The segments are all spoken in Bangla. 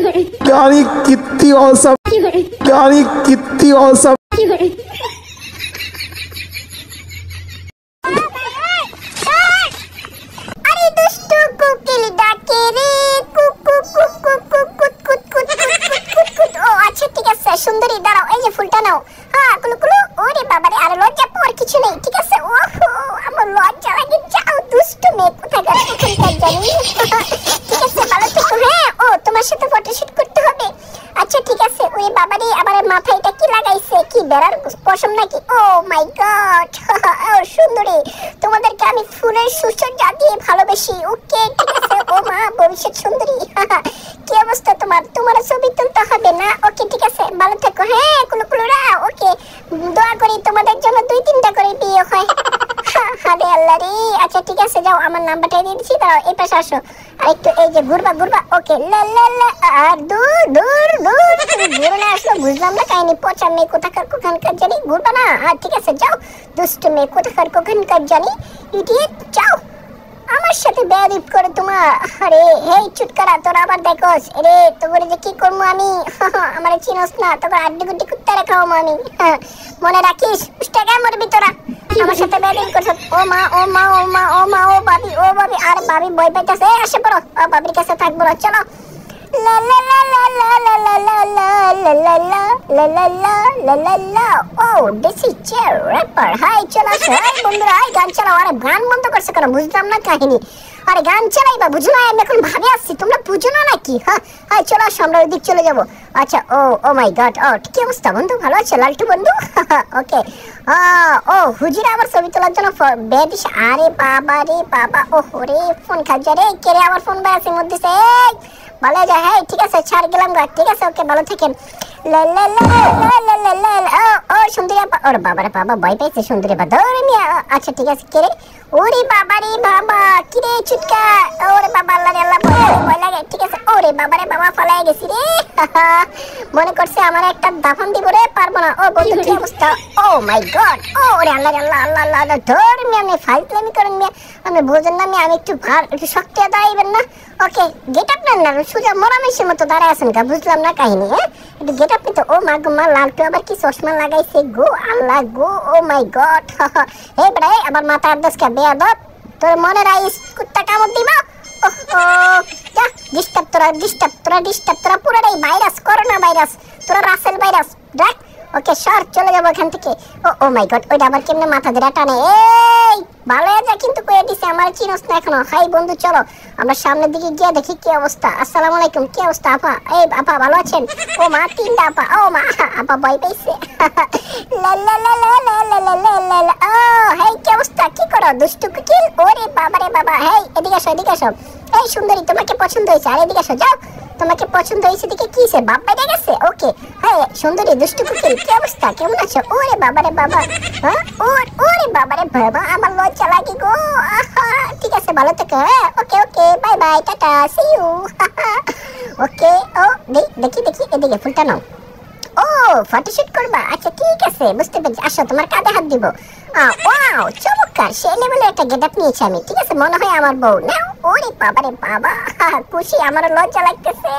गाड़ी कितनी औसम, गाड़ी कितनी औसम। अरे दुष्टू कोकिल डाके रे कुक कुक कुक कुक कुक कुक कुक कुक कुक कुक। ও আচ্ছা ঠিক আছে সুন্দরী দাঁড়াও, এই যে ফুলটা নাও। হ্যাঁ কুলু কুলু। ওরে বাবা রে, আর লজ্জা পাওয়ার কিছু নেই, ঠিক আছে। ওহো আমার লজ্জা লাগে, যাও দুষ্টু মেয়ে কোথায় গেল কোথায় জানি। ঠিক আছে ভালো থেকো। হ্যাঁ ও তোমার সাথে ফটোশুট করতে হবে। আচ্ছা ঠিক আছে। ওই বাবা রে, আবার মাথায় এটা কি লাগাইছে, কি বেড়ার পশম নাকি? ও মাই গড। ও সুন্দরী, তোমাদেরকে আমি ফুলের সুসজ্জা দিয়ে ভালোবাসি। ওকে ঠিক আছে। ও মা ভবিষ্যৎ সুন্দরী, কি অবস্থা তোমার? তোমার ছবি তুলতে হবে না? ওকে ঠিক আছে ভালো থেকো। হ্যাঁ কুলুকুলুরা, ওকে দোয়া করি তোমাদের জন্য 2-3টা করে বিয়ে হয়। আরে আল্লাহ রে। আচ্ছা ঠিক আছে যাও, আমার নাম্বারটা দিয়ে দিচ্ছি, দাঁড়াও এই পাশে আসো। আর একটু এই যে ঘুরবা ঘুরবা। ওকে লা লা লা। আর দূর দূর দূর, তুমি ঘুরে না আসলো বুঝলাম না কাহিনী। পচা মেয়ে কোথাকার কোখানকার জানি, ঘুরবা না। আর ঠিক আছে যাও, দুষ্ট মেয়ে কোথাকার কোখানকার জানি, ইডিয়েট যাও। আমার সাথে বেয়াদবি করে তোমার। আরে হেই চুটকারা, তোরা আবার দেখোস রে, তোরে যে কি করবো আমি। আমারে চিনোস না, তোকে আড্ডি গুড্ডি কুত্তা রাখাও আমি। মনে রাখিস টাকা মরবি তোরা আমার সাথে বেয়াদবি করছ। ও মা ও মা ও মা ও মা ও বাবি ও বাবি। আর বাবি ভয় পাইতাছে, আসে পড়ো, ও বাবির কাছে থাকবো না, চলো। লা লা লা লা লা লা লা লা লা লা লা লা লা লা লা লা লা লা। ও this is chair wrapper. Hi চলো আসো, হাই বন্ধুরা, হাই গান চালাও। আরে গান বন্ধ করছে কেন বুঝলাম না কাহিনী। আরে গান চালাইবা বুঝো না, আমি এখন ভাবে আসছি, তোমরা বুঝো না নাকি? হ্যাঁ হাই চলো আসো, আমরা ওইদিক চলে যাবো। আচ্ছা ও ও মাই গড। ও কি অবস্থা বন্ধু, ভালো আছে লালটু বন্ধু? ওকে ও হুজুর আমার ছবি তোলার জন্য বেদিস। আরে বাবা রে বাবা, ও রে ফোন খাজা রে, কে রে আমার ফোন বাসি মধ্যে সে ভালো যায়। হ্যাঁ ঠিক আছে ছাড় গেলাম গা, ঠিক আছে ওকে ভালো থাকেন। লা লা লা লা লা লা লা লা। ও সুন্দরী আপা। ওরে বাবা রে বাবা, ভয় পাইছে সুন্দরী আপা, ধরে মিয়া। আচ্ছা ঠিক আছে কে রে? ওরে বাবা রে বাবা, কি রে চুটকা। ওরে বাবা আল্লাহ রে আল্লাহ, ভয় লাগে। ঠিক আছে ওরে বাবা রে বাবা, ফালায় গেছি রে। মনে করছে আমার একটা দাফন দিব রে, পারবো না। ও বন্ধু কি অবস্থা? ও মাই গড। ও ওরে আল্লাহ রে আল্লাহ আল্লাহ আল্লাহ, ধরে মিয়া আমি ফাইজলামি করেন মিয়া, আমি বুঝেন না মিয়া, আমি একটু একটু শক্তি দাঁড়াইবেন না? ওকে গেট আপ নেন না, সোজা মরামেশের মতো দাঁড়ায় আছেন কা, বুঝলাম না কাহিনী। হ্যাঁ একটু গেট আপ নিতে। ও মা গো মা, লালটু আবার কি চশমা লাগাইছে গো আল্লাহ গো। ও মাই গড। হে বড় আবার মাথা আদসকা বেয়াদব, তোর মনে রাইস কুত্তা কামড় দিবা। যা ডিস্টার্ব তোরা, ডিস্টার্ব তোরা, ডিস্টার্ব তোরা, পুরোটাই ভাইরাস, করোনা ভাইরাস, তোরা রাসেল ভাইরাস। দেখ ওকে সর, চলে যাবো এখান থেকে। ও মাই গড, ওইটা আবার কেমনে মাথা ধরে টানে। এই ভালো যা কিন্তু কয়ে দিছে, আমার চিনোস না এখনো। হাই বন্ধু চলো আমরা সামনের দিকে গিয়ে দেখি কি অবস্থা। আসসালামু আলাইকুম, কি অবস্থা আপা? এই আপা ভালো আছেন? ও মা 3টা আপা। ও মা আপা ভয় পাইছে। লা লা লা লা লা লা লা লা লা লা। ও হেই কি অবস্থা, কি করো দুষ্টু কুকিল? ওরে বাবা রে বাবা, হেই এদিকে আসো এদিকে আসো। এই সুন্দরী তোমাকে পছন্দ হয়েছে, আর এদিকে আসো যাও। তোমাকে পছন্দ হয়েছে দেখে কি সে বাপ বাইরে গেছে? ওকে হ্যাঁ সুন্দরী দুষ্টু কুকিল, কি অবস্থা, কেমন আছো? ওরে বাবা রে বাবা, হ্যাঁ ওরে বাবা রে বাবা, আমার লজ্জা লাগে গো। ঠিক আছে ভালো থেকো। হ্যাঁ okay okay bye bye tata see you. Okay ও দেখি দেখি এদিকে ফুলটা নাও। ও ফটোশুট করবা? আচ্ছা ঠিক আছে বুঝতে পেরেছি, আসো তোমার কাঁধে হাত দিব। ওয়াও চমৎকার, সেই লেভেলের একটা গেটআপ নিয়েছি আমি। ঠিক আছে মনে হয় আমার বউ নাও। ওরে বাবা রে বাবা, খুশি, আমার লজ্জা লাগতেছে।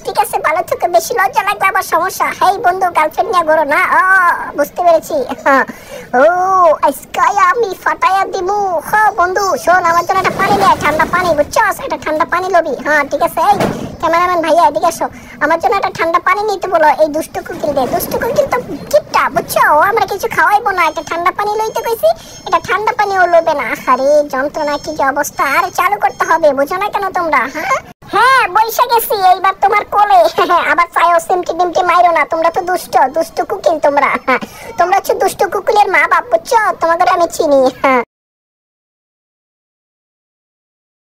ঠিক আছে ভালো থেকো, বেশি লজ্জা লাগলে আবার সমস্যা। হেই বন্ধু গার্লফ্রেন্ড নিয়ে ঘোরো না। বুঝতে পেরেছি। ও আজকে আমি ফাটাইয়া দিমু। হ্যাঁ বন্ধু শোন, আমার জন্য একটা পানি দেয়, ঠান্ডা পানি, বুঝছস? একটা ঠান্ডা পানি লবি। হ্যাঁ ঠিক আছে। এই ক্যামেরাম্যান ভাইয়া এদিকে এসো, আমার জন্য একটা ঠান্ডা পানি নিতে বলো এই দুষ্টু কুকিল দে। দুষ্টু কুকিল তো কিপটা, বুঝছো? আমরা কিছু খাওয়াইবো না, একটা ঠান্ডা পানি লইতে কইছি, এটা ঠান্ডা পানিও লবে না। আরে যন্ত্রণা, কি যে অবস্থা। আর চালু করতে হবে, বুঝো না কেন তোমরা? হ্যাঁ বৈশা গেছি এইবার তোমার কোলে। আবার চাইও সিমটি ডিমটি মাইরো না, তোমরা তো দুষ্ট কুকিল। তোমরা হচ্ছে দুষ্টু কুকিলের মা বাপ, বুঝছো? তোমাদের আমি চিনি।